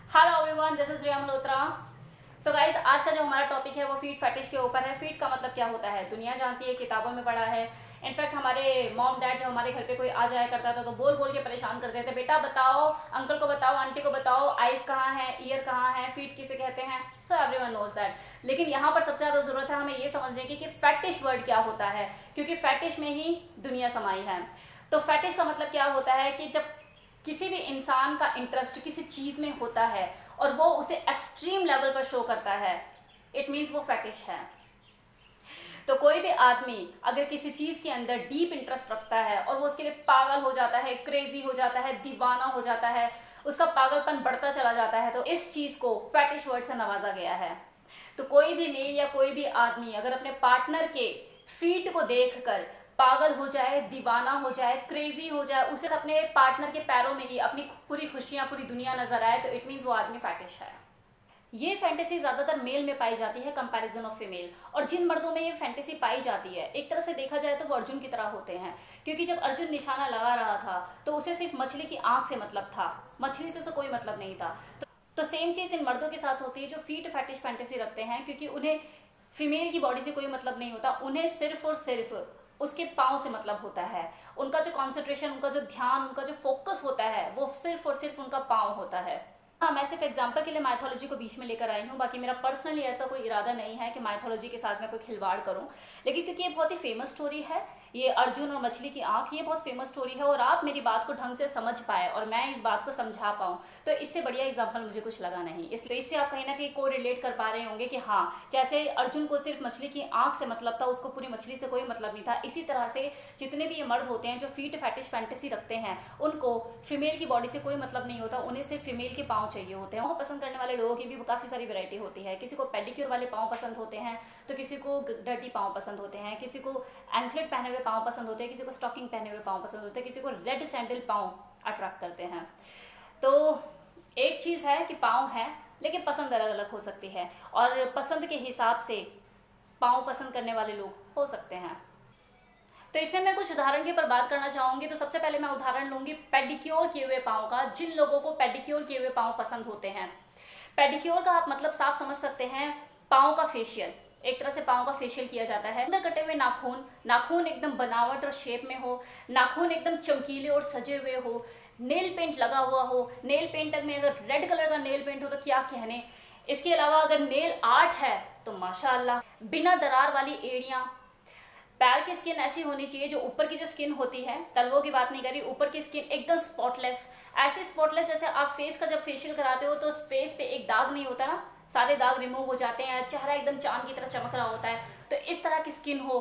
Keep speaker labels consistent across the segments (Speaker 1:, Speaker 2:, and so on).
Speaker 1: Hello everyone, this is Riya Malhotra. So guys, आज का जो हमारा टॉपिक है वो फीट फैटिश के ऊपर है। फीट का मतलब क्या होता है दुनिया जानती है, किताबों में पढ़ा है। इनफैक्ट हमारे मॉम डैड जब हमारे घर पे कोई आ जाया करता था तो बोल बोल के परेशान करते थे, बेटा बताओ, अंकल को बताओ, आंटी को बताओ, आइज कहाँ है, ईयर कहाँ है, फीट किसे कहते हैं। So everyone knows that. लेकिन यहाँ पर सबसे ज़्यादा ज़रूरत है हमें ये समझने की कि फैटिश वर्ड क्या होता है, क्योंकि फैटिश में ही दुनिया समाई है। तो फैटिश का मतलब क्या होता है कि जब किसी भी इंसान का इंटरेस्ट किसी चीज में होता है और वो उसे एक्सट्रीम लेवल पर शो करता है, इट मीन्स वो फैटिश है। तो कोई भी आदमी अगर किसी चीज के अंदर डीप इंटरेस्ट रखता है और वो उसके लिए पागल हो जाता है, क्रेजी हो जाता है, दीवाना हो जाता है, उसका पागलपन बढ़ता चला जाता है, तो इस चीज को फैटिश वर्ड से नवाजा गया है। तो कोई भी मेल या कोई भी आदमी अगर अपने पार्टनर के फीट को देखकर पागल हो जाए, दीवाना हो जाए, क्रेजी हो जाए, उसे अपने पार्टनर के पैरों में ही अपनी पूरी खुशियां, पूरी दुनिया नजर आए, तो इट मीन्स वो आदमी फैटिश है। ये फैंटेसी ज्यादातर मेल में पाई जाती है कंपैरिजन ऑफ फीमेल। और जिन मर्दों में ये फैंटेसी पाई जाती है, एक तरह से देखा जाए तो वो अर्जुन की तरह होते हैं, क्योंकि जब अर्जुन निशाना लगा रहा था तो उसे सिर्फ मछली की आंख से मतलब था, मछली से उसे कोई मतलब नहीं था। तो सेम चीज इन मर्दों के साथ होती है जो फीट फैटिश फैंटेसी रखते हैं, क्योंकि उन्हें फीमेल की बॉडी से कोई मतलब नहीं होता, उन्हें सिर्फ और सिर्फ उसके पाँव से मतलब होता है। उनका जो कॉन्सेंट्रेशन, उनका जो ध्यान, उनका जो फोकस होता है वो सिर्फ और सिर्फ उनका पाँव होता है। हाँ, मैं सिर्फ एग्जाम्पल के लिए माइथोलॉजी को बीच में लेकर आई हूँ, बाकी मेरा पर्सनली ऐसा कोई इरादा नहीं है कि माइथोलॉजी के साथ मैं कोई खिलवाड़ करूँ। लेकिन क्योंकि ये बहुत ही फेमस स्टोरी है, ये अर्जुन और मछली की आंख, ये बहुत फेमस स्टोरी है और आप मेरी बात को ढंग से समझ पाए और मैं इस बात को समझा पाऊँ, तो इससे बढ़िया एग्जाम्पल मुझे कुछ लगा नहीं। इसलिए इससे आप कहीं ना कहीं को रिलेट कर पा रहे होंगे कि हाँ, जैसे अर्जुन को सिर्फ मछली की आंख से मतलब था, उसको पूरी मछली से कोई मतलब नहीं था, इसी तरह से जितने भी ये मर्द होते हैं जो फीट फैटिश फैंटेसी रखते हैं, उनको फीमेल की बॉडी से कोई मतलब नहीं होता, उन्हें सिर्फ फीमेल के पाँव चाहिए होते हैं। उनको पसंद करने वाले लोगों की भी काफ़ी सारी वैरायटी होती है। किसी को पेडिक्योर वाले पाँव पसंद होते हैं, तो किसी को डर्टी पाँव पसंद होते हैं, किसी को एंथलेट पहने हुए पाँव पसंद होते हैं, किसी को स्टॉकिंग पहने हुए पाँव पसंद होते हैं, किसी को रेड सैंडल पाँव अट्रैक्ट करते हैं। तो एक चीज़ है कि पाँव है, लेकिन पसंद अलग अलग हो सकती है और पसंद के हिसाब से पाँव पसंद करने वाले लोग हो सकते हैं। तो इसमें मैं कुछ उदाहरण के ऊपर बात करना चाहूंगी। तो सबसे पहले मैं उदाहरण लूंगी पेडिक्योर किए हुए पाँव का, जिन लोगों को पेडिक्योर किए हुए पाँव पसंद होते हैं। पेडिक्योर का आप मतलब साफ समझ सकते हैं, पाँव का फेशियल। एक तरह से पाँव का फेशियल किया जाता है। अंदर कटे हुए नाखून, नाखून एकदम बनावट और शेप में हो, नाखून एकदम चमकीले और सजे हुए हो, नेल पेंट लगा हुआ हो, नेल पेंट में अगर रेड कलर का नेल पेंट हो तो क्या कहने। इसके अलावा अगर नेल आर्ट है तो माशाअल्लाह, बिना दरार वाली एड़ियाँ। पैर की स्किन ऐसी होनी चाहिए, जो ऊपर की जो स्किन होती है, तलवों की बात नहीं करी, ऊपर की स्किन एकदम स्पॉटलेस, ऐसी स्पॉटलेस जैसे आप फेस का जब फेशियल कराते हो तो फेस पे एक दाग नहीं होता ना, सारे दाग रिमूव हो जाते हैं, चेहरा एकदम चांद की तरह चमक रहा होता है, तो इस तरह की स्किन हो।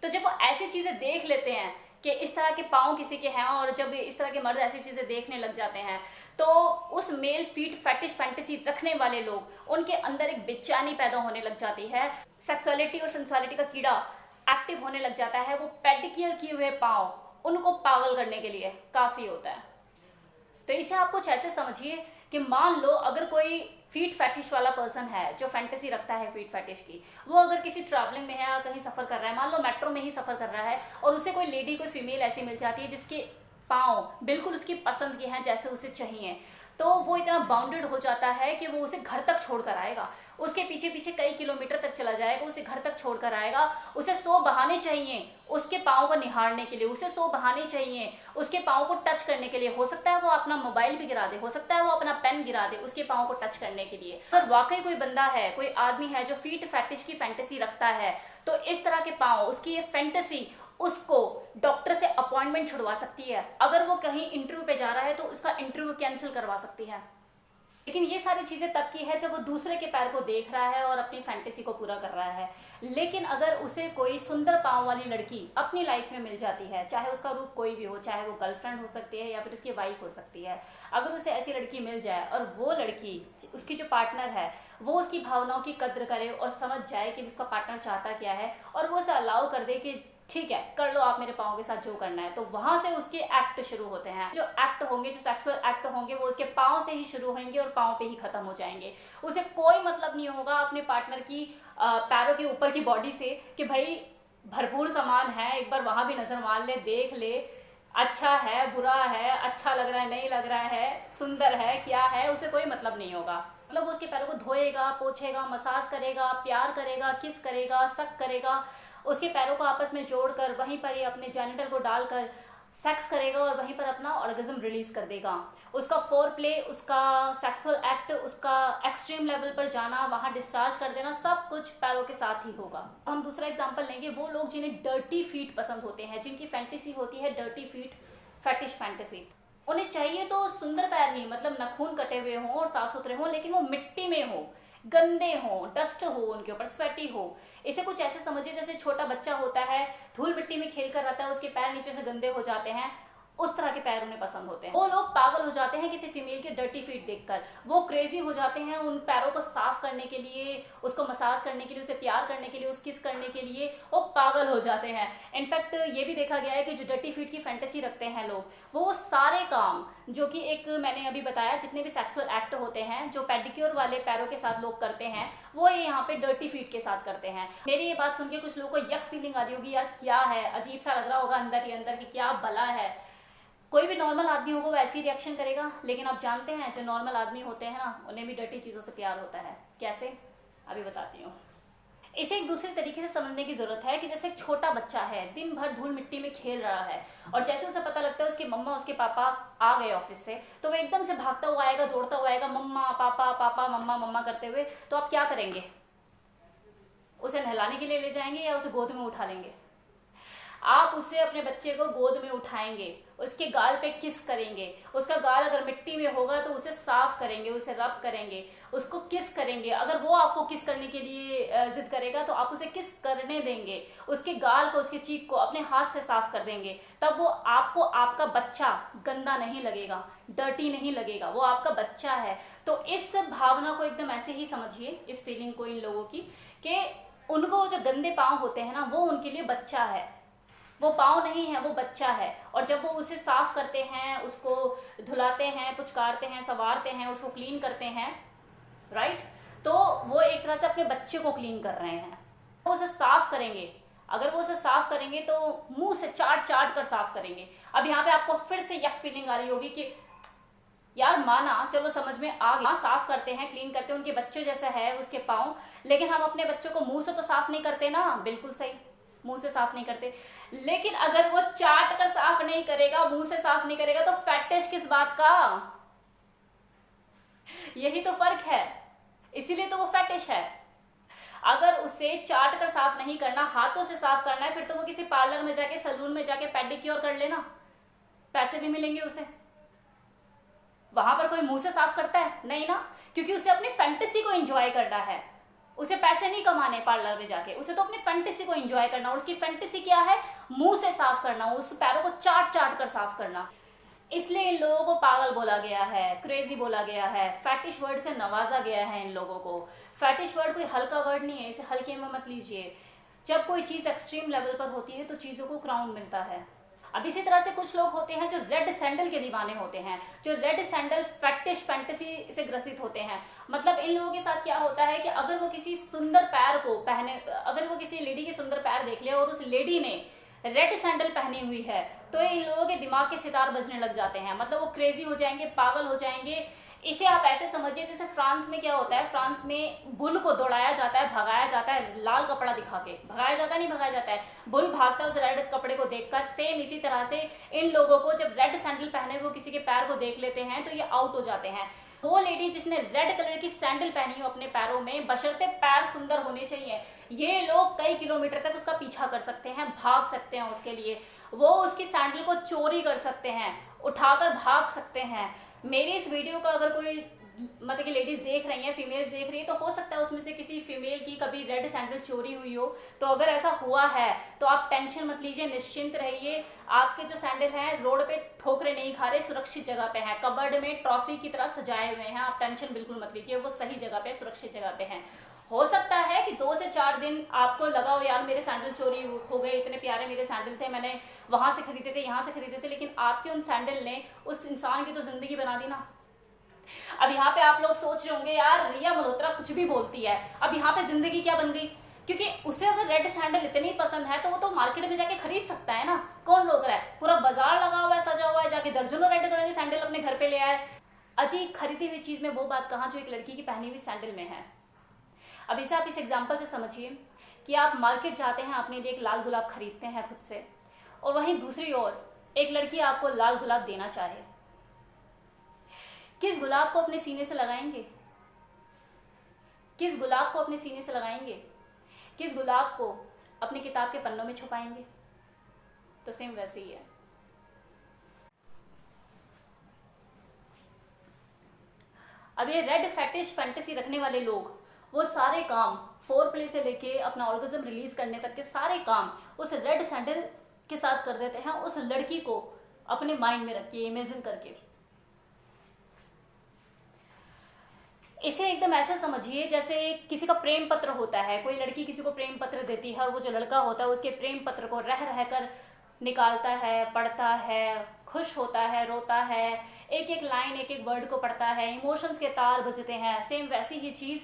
Speaker 1: तो जब वो ऐसी चीजें देख लेते हैं कि इस तरह के पाँव किसी के हैं, और जब इस तरह के मर्द ऐसी चीजें देखने लग जाते हैं, तो उस मेल फीट फैटिश फैंटेसी रखने वाले लोग, उनके अंदर एक बेचैनी पैदा होने लग जाती है, सेक्सुअलिटी और सेंसुअलिटी का कीड़ा एक्टिव होने लग जाता है। वो पेडिक्योर किए हुए पाँव उनको पागल करने के लिए काफी होता है। तो इसे आप कुछ ऐसे समझिए कि मान लो अगर कोई फीट फैटिश वाला पर्सन है जो फैंटेसी रखता है फीट फैटिश की, वो अगर किसी ट्रैवलिंग में है या कहीं सफर कर रहा है, मान लो मेट्रो में ही सफर कर रहा है, और उसे कोई लेडी, कोई फीमेल ऐसी मिल जाती है जिसके पाँव बिल्कुल उसकी पसंद के हैं, जैसे उसे चाहिए, तो वो इतना बाउंडेड हो जाता है कि वो उसे घर तक छोड़ कर आएगा, उसके पीछे पीछे कई किलोमीटर तक चला जाएगा, उसे घर तक छोड़ कर आएगा। उसे 100 बहाने चाहिए उसके पाँव को निहारने के लिए, उसे 100 बहाने चाहिए उसके पाँव को टच करने के लिए। हो सकता है वो अपना मोबाइल भी गिरा दे, हो सकता है वो अपना पेन गिरा दे उसके पाँव को टच करने के लिए। अगर वाकई कोई बंदा है, कोई आदमी है जो फीट फैटिश की फैंटेसी रखता है, तो इस तरह के पाँव, उसकी ये फैंटेसी उसको डॉक्टर से अपॉइंटमेंट छुड़वा सकती है। अगर वो कहीं इंटरव्यू पे जा रहा है तो उसका इंटरव्यू कैंसिल करवा सकती है। लेकिन ये सारी चीजें तब की है जब वो दूसरे के पैर को देख रहा है और अपनी फैंटेसी को पूरा कर रहा है। लेकिन अगर उसे कोई सुंदर पाँव वाली लड़की अपनी लाइफ में मिल जाती है, चाहे उसका रूप कोई भी हो, चाहे वो गर्लफ्रेंड हो सकती है या फिर उसकी वाइफ हो सकती है, अगर उसे ऐसी लड़की मिल जाए और वो लड़की, उसकी जो पार्टनर है, वो उसकी भावनाओं की कद्र करे और समझ जाए कि उसका पार्टनर चाहता क्या है, और वो उसे अलाउ कर दे कि ठीक है कर लो आप मेरे पाँव के साथ जो करना है, तो वहां से उसके एक्ट शुरू होते हैं। जो एक्ट होंगे, जो सेक्सुअल एक्ट होंगे, वो उसके पाँव से ही शुरू होंगे और पाँव पे ही खत्म हो जाएंगे। उसे कोई मतलब नहीं होगा अपने पार्टनर की पैरों के ऊपर की बॉडी से कि भाई भरपूर सामान है, एक बार वहां भी नजर मार ले, देख ले, अच्छा है, बुरा है, अच्छा लग रहा है, नहीं लग रहा है, सुंदर है, क्या है, उसे कोई मतलब नहीं होगा। मतलब वो उसके पैरों को धोएगा, पोछेगा, मसाज करेगा, प्यार करेगा, किस करेगा, सक करेगा, उसके पैरों को आपस में जोड़कर वहीं पर ये अपने जेनिटल को डालकर सेक्स करेगा और वहीं पर अपना ऑर्गेज्म रिलीज कर देगा। उसका फोर प्ले, उसका सेक्सुअल एक्ट, उसका एक्सट्रीम लेवल पर जाना, वहां डिस्चार्ज कर देना, सब कुछ पैरों के साथ ही होगा। हम दूसरा एग्जांपल लेंगे, वो लोग जिन्हें डर्टी फीट पसंद होते हैं, जिनकी फैंटेसी होती है डर्टी फीट, फेटिश फैंटेसी। उन्हें चाहिए तो सुंदर पैर ही, मतलब नाखून कटे हुए हों और साफ सुथरे हों, लेकिन वो मिट्टी में हो, गंदे हो, डस्ट हो उनके ऊपर, स्वेटी हो। इसे कुछ ऐसे समझिए जैसे छोटा बच्चा होता है, धूल मिट्टी में खेल कर रहता है, उसके पैर नीचे से गंदे हो जाते हैं, उस तरह के पैर उन्हें पसंद होते हैं। वो लोग पागल हो जाते हैं किसी फीमेल के डर्टी फीट देखकर, वो क्रेजी हो जाते हैं उन पैरों को साफ करने के लिए, उसको मसाज करने के लिए, उसे प्यार करने के लिए, उस किस करने के लिए, वो पागल हो जाते हैं। इनफैक्ट ये भी देखा गया है कि जो डर्टी फीट की फैंटेसी रखते हैं लोग, वो सारे काम जो कि एक मैंने अभी बताया, जितने भी सेक्सुअल एक्ट होते हैं जो पेडिक्योर वाले पैरों के साथ लोग करते हैं, वो ये यहाँ पे डर्टी फीट के साथ करते हैं। मेरी ये बात सुन के कुछ लोगों को यक फीलिंग आ रही होगी, यार क्या है, अजीब सा लग रहा होगा अंदर ही अंदर कि क्या भला है। कोई भी नॉर्मल आदमी होगा वो ऐसी रिएक्शन करेगा, लेकिन आप जानते हैं जो नॉर्मल आदमी होते हैं ना, उन्हें भी डर्टी चीज़ों से प्यार होता है। कैसे, अभी बताती हूँ। इसे एक दूसरे तरीके से समझने की जरूरत है कि जैसे एक छोटा बच्चा है, दिन भर धूल मिट्टी में खेल रहा है, और जैसे उसे पता लगता है उसकी मम्मा उसके पापा आ गए ऑफिस से, तो वो एकदम से भागता हुआ आएगा, दौड़ता हुआ आएगा, मम्मा पापा पापा मम्मा मम्मा करते हुए। तो आप क्या करेंगे, उसे नहलाने के लिए ले जाएंगे या उसे गोद में उठा लेंगे? आप उसे, अपने बच्चे को गोद में उठाएंगे, उसके गाल पे किस करेंगे, उसका गाल अगर मिट्टी में होगा तो उसे साफ करेंगे, उसे रब करेंगे, उसको किस करेंगे। अगर वो आपको किस करने के लिए जिद करेगा तो आप उसे किस करने देंगे, उसके गाल को, उसके चीक को अपने हाथ से साफ कर देंगे। तब वो आपको, आपका बच्चा गंदा नहीं लगेगा, डर्टी नहीं लगेगा, वो आपका बच्चा है। तो इस भावना को एकदम ऐसे ही समझिए, इस फीलिंग को इन लोगों की, कि उनको जो गंदे पाँव होते हैं ना, वो उनके लिए बच्चा है, वो पाँव नहीं है, वो बच्चा है। और जब वो उसे साफ करते हैं, उसको धुलाते हैं, पुचकारते हैं, संवारते हैं, उसको क्लीन करते हैं, राइट, तो वो एक तरह से अपने बच्चे को क्लीन कर रहे हैं। वो उसे साफ करेंगे, अगर वो उसे साफ करेंगे तो मुंह से चाट चाट कर साफ करेंगे। अब यहाँ पे आपको फिर से यक फीलिंग आ रही होगी कि यार माना, चलो समझ में आ गया, साफ करते हैं, क्लीन करते हैं, उनके बच्चे जैसा है उसके पाँव, लेकिन हम अपने बच्चों को मुंह से तो साफ नहीं करते ना। बिल्कुल सही, मुंह से साफ नहीं करते। लेकिन अगर वो चाट कर साफ नहीं करेगा, मुंह से साफ नहीं करेगा, तो फैटिश किस बात का? यही तो फर्क है, इसीलिए तो वो फैटिश है। अगर उसे चाट कर साफ नहीं करना, हाथों से साफ करना है, फिर तो वो किसी पार्लर में जाके, सैलून में जाके पेडिक्योर कर लेना, पैसे भी मिलेंगे उसे। वहां पर कोई मुंह से साफ करता है? नहीं ना, क्योंकि उसे अपनी फैंटेसी को एंजॉय करना है, उसे पैसे नहीं कमाने पार्लर में जाके, उसे तो अपनी फैंटेसी को एंजॉय करना। और उसकी फैंटेसी क्या है? मुंह से साफ करना, उस पैरों को चाट चाट कर साफ करना। इसलिए इन लोगों को पागल बोला गया है, क्रेजी बोला गया है, फैटिश वर्ड से नवाजा गया है इन लोगों को। फैटिश वर्ड कोई हल्का वर्ड नहीं है, इसे हल्के में मत लीजिए। जब कोई चीज़ एक्सट्रीम लेवल पर होती है तो चीज़ों को क्राउन मिलता है। अब इसी तरह से कुछ लोग होते हैं जो रेड सैंडल के दीवाने होते हैं, जो रेड सैंडल फैटिश फैंटेसी से ग्रसित होते हैं। मतलब इन लोगों के साथ क्या होता है कि अगर वो किसी सुंदर पैर को पहने, अगर वो किसी लेडी के सुंदर पैर देख ले और उस लेडी ने रेड सैंडल पहनी हुई है, तो इन लोगों के दिमाग के सितार बजने लग जाते हैं। मतलब वो क्रेजी हो जाएंगे, पागल हो जाएंगे। इसे आप ऐसे समझिए जैसे फ्रांस में क्या होता है, फ्रांस में बुल को दौड़ाया जाता है, भगाया जाता है, लाल कपड़ा दिखा के भगाया जाता है, नहीं भगाया जाता है, बुल भागता है उस रेड कपड़े को देखकर। सेम इसी तरह से इन लोगों को जब रेड सैंडल पहने वो किसी के पैर को देख लेते हैं तो ये आउट हो जाते हैं। वो लेडी जिसने रेड कलर की सैंडल पहनी हो अपने पैरों में, बशर्ते पैर सुंदर होने चाहिए, ये लोग कई किलोमीटर तक उसका पीछा कर सकते हैं, भाग सकते हैं उसके लिए। वो उसकी सैंडल को चोरी कर सकते हैं, उठाकर भाग सकते हैं। मेरी इस वीडियो का अगर कोई मतलब कि लेडीज देख रही हैं, फीमेल्स देख रही है, तो हो सकता है उसमें से किसी फीमेल की कभी रेड सैंडल चोरी हुई हो। तो अगर ऐसा हुआ है तो आप टेंशन मत लीजिए, निश्चिंत रहिए। आपके जो सैंडल हैं रोड पे ठोकरे नहीं खा रहे, सुरक्षित जगह पे हैं, कबर्ड में ट्रॉफी की तरह सजाए हुए हैं। आप टेंशन बिल्कुल मत लीजिए, वो सही जगह पे, सुरक्षित जगह पे हैं। हो सकता है कि 2 से 4 दिन आपको लगा हो यार मेरे सैंडल चोरी हो गए, इतने प्यारे मेरे सैंडल थे, मैंने वहां से खरीदे थे, यहाँ से खरीदे थे, लेकिन आपके उन सैंडल ने उस इंसान की तो जिंदगी बना दी ना। अब यहाँ पे आप लोग सोच रहे होंगे यार रिया मल्होत्रा कुछ भी बोलती है, अब यहाँ पे जिंदगी क्या बन गई? क्योंकि उसे अगर रेड सैंडल इतनी पसंद है तो वो तो मार्केट में जाके खरीद सकता है ना, कौन रोक रहा है? पूरा बाजार लगा हुआ है, सजा हुआ है, जाके दर्जनों रेड कलर के सैंडल अपने घर पे ले आए। अजी खरीदी हुई चीज में वो बात कहाँ जो एक लड़की की पहनी हुई सैंडल में है। अब इसे आप इस एग्जाम्पल से समझिए कि आप मार्केट जाते हैं, अपने लिए एक लाल गुलाब खरीदते हैं खुद से, और वहीं दूसरी ओर एक लड़की आपको लाल गुलाब देना चाहे, किस गुलाब को अपने सीने से लगाएंगे? किस गुलाब को अपने सीने से लगाएंगे? किस गुलाब को अपनी किताब के पन्नों में छुपाएंगे? तो सेम वैसे ही है। अब ये रेड फेटिश फैंटेसी रखने वाले लोग वो सारे काम फोर प्ले से लेके अपना ऑर्गेज्म रिलीज करने तक के सारे काम उस रेड सैंडल के साथ कर देते हैं, उस लड़की को अपने माइंड में रख के इमेजिन करके। इसे एकदम ऐसा समझिए जैसे किसी का प्रेम पत्र होता है, कोई लड़की किसी को प्रेम पत्र देती है और वो जो लड़का होता है उसके प्रेम पत्र को रह रह कर निकालता है, पढ़ता है, खुश होता है, रोता है, एक एक लाइन एक एक वर्ड को पढ़ता है, इमोशंस के तार बजते हैं। सेम वैसी ही चीज़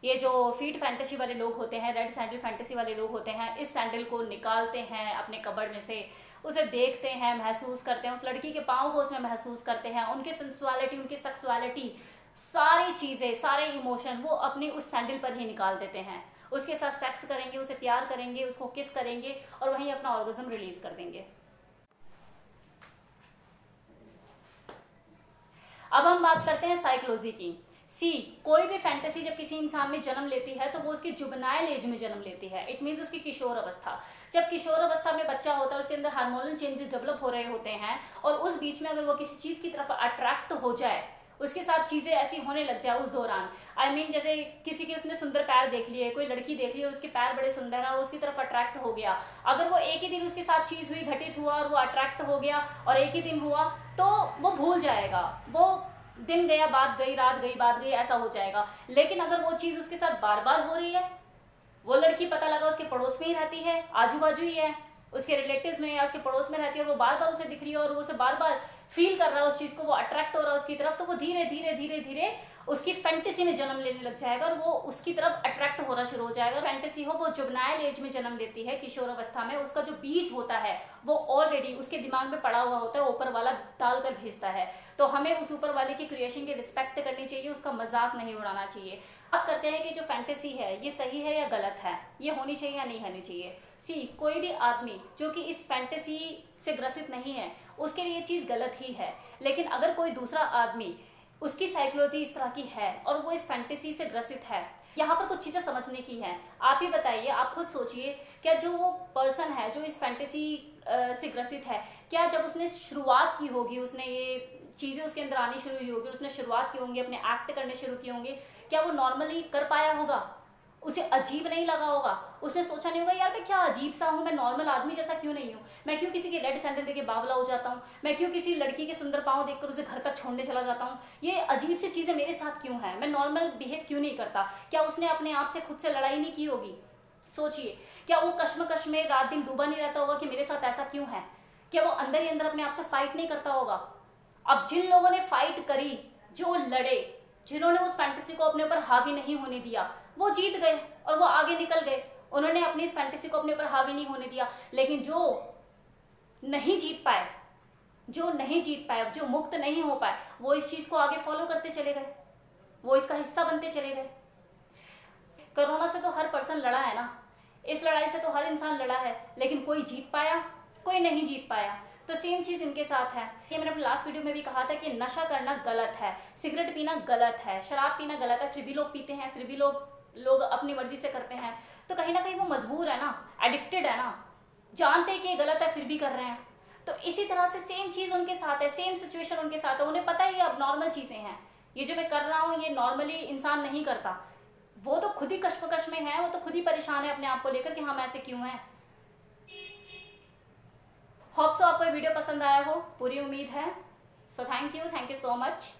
Speaker 1: ये जो फीट फैंटेसी वाले लोग होते हैं, रेड सैंडल फैंटेसी वाले लोग होते हैं, इस सैंडल को निकालते हैं अपने कबर्ड में से, उसे देखते हैं, महसूस करते हैं, उस लड़की के पाँव को उसमें महसूस करते हैं, उनकी सेंसुअलिटी, उनकी सेक्सुअलिटी, सारी चीज़ें, सारे इमोशन वो अपने उस सैंडल पर ही निकाल देते हैं। उसके साथ सेक्स करेंगे, उसे प्यार करेंगे, उसको किस करेंगे और वहीं अपना ऑर्गेज्म रिलीज कर देंगे। अब हम बात करते हैं साइकोलॉजी की। कोई भी फैंटेसी जब किसी इंसान में जन्म लेती है तो वो उसकी जुवेनाइल एज में जन्म लेती है। इट मीन्स उसकी किशोर अवस्था। जब किशोर अवस्था में बच्चा होता है उसके अंदर हार्मोनल चेंजेस डेवलप हो रहे होते हैं और उस बीच में अगर वो किसी चीज़ की तरफ अट्रैक्ट हो जाए, उसके साथ चीज़ें ऐसी होने लग जाए उस दौरान, जैसे किसी के उसने सुंदर पैर देख लिए, कोई लड़की देख ली और उसके पैर बड़े सुंदर हैं और उसकी तरफ अट्रैक्ट हो गया, अगर वो एक ही दिन उसके साथ चीज़ हुई, घटित हुआ और वो अट्रैक्ट हो गया और एक ही दिन हुआ तो वो भूल जाएगा, वो दिन गया बात गई, रात गई बात गई, ऐसा हो जाएगा। लेकिन अगर वो चीज़ उसके साथ बार बार हो रही है, वो लड़की पता लगा उसके पड़ोस में ही रहती है, आजू बाजू ही है, उसके रिलेटिव्स में या उसके पड़ोस में रहती है और वो बार बार उसे दिख रही है और वो उसे बार बार फील कर रहा है उस चीज़ को, वो अट्रैक्ट हो रहा है उसकी तरफ, तो वो धीरे धीरे धीरे धीरे उसकी फैंटेसी में जन्म लेने लग जाएगा और वो उसकी तरफ अट्रैक्ट होना शुरू हो जाएगा। फैंटेसी हो वो जुवेनाइल एज में जन्म लेती है, किशोर अवस्था में। उसका जो बीज होता है वो ऑलरेडी उसके दिमाग में पड़ा हुआ होता है, ऊपर वाला डाल कर भेजता है। तो हमें उस ऊपर वाले की क्रिएशन की रिस्पेक्ट करनी चाहिए, उसका मजाक नहीं उड़ाना चाहिए। बात करते हैं कि जो फैंटेसी है ये सही है या गलत है, ये होनी चाहिए या नहीं होनी चाहिए। कोई भी आदमी जो कि इस फैंटेसी से ग्रसित नहीं है उसके लिए ये चीज़ गलत ही है। लेकिन अगर कोई दूसरा आदमी, उसकी साइकोलॉजी इस तरह की है और वो इस फैंटेसी से ग्रसित है, यहाँ पर कुछ चीज़ें समझने की हैं। आप ही बताइए, आप खुद सोचिए, क्या जो वो पर्सन है जो इस फैंटेसी से ग्रसित है, क्या जब उसने शुरुआत की होगी, उसने ये चीज़ें उसके अंदर आनी शुरू हुई होगी, उसने शुरुआत की होंगी, अपने एक्ट करने शुरू किए होंगे, क्या वो नॉर्मली कर पाया होगा? उसे अजीब नहीं लगा होगा? उसने सोचा नहीं होगा यार मैं क्या अजीब सा हूँ, मैं नॉर्मल आदमी जैसा क्यों नहीं हूँ, मैं क्यों किसी के रेड सैंडल देके बावला हो जाता हूँ, मैं क्यों किसी लड़की के सुंदर पाँव देखकर उसे घर तक छोड़ने चला जाता हूँ, ये अजीब सी चीज़ें मेरे साथ क्यों है, मैं नॉर्मल बिहेव क्यों नहीं करता? क्या उसने अपने आप से खुद से लड़ाई नहीं की होगी? सोचिए, क्या वो कश्मकश में रात दिन डूबा नहीं रहता होगा कि मेरे साथ ऐसा क्यों है? क्या वो अंदर ही अंदर अपने आप से फाइट नहीं करता होगा? अब जिन लोगों ने फाइट करी, जो लड़े, जिन्होंने उस फैंटेसी को अपने ऊपर हावी नहीं होने दिया, वो जीत गए और वो आगे निकल गए। उन्होंने अपनी इस फैंटेसी को अपने ऊपर हावी नहीं होने दिया। लेकिन जो नहीं जीत पाए, जो मुक्त नहीं हो पाए, वो इस चीज को आगे फॉलो करते चले गए, वो इसका हिस्सा बनते चले गए। कोरोना से तो हर पर्सन लड़ा है ना, इस लड़ाई से तो हर इंसान लड़ा है, लेकिन कोई जीत पाया, कोई नहीं जीत पाया। तो सेम चीज़ इनके साथ है। ये मैंने अपने लास्ट वीडियो में भी कहा था कि नशा करना गलत है, सिगरेट पीना गलत है, शराब पीना गलत है, फिर भी लोग पीते हैं, फिर भी लोग अपनी मर्जी से करते हैं। तो कहीं ना कहीं वो मजबूर है ना, एडिक्टेड है ना, जानते कि ये गलत है फिर भी कर रहे हैं। तो इसी तरह से सेम चीज़ उनके साथ है, सेम सिचुएशन उनके साथ है। उन्हें पता है ये अब नॉर्मल चीज़ें हैं, ये जो मैं कर रहा हूँ ये नॉर्मली इंसान नहीं करता। वो तो खुद ही कश्मकश में है, वो तो खुद ही परेशान है अपने आप को लेकर कि हम ऐसे क्यों हैं। होप सो आपको ये वीडियो पसंद आया हो, पूरी उम्मीद है। So thank you so much.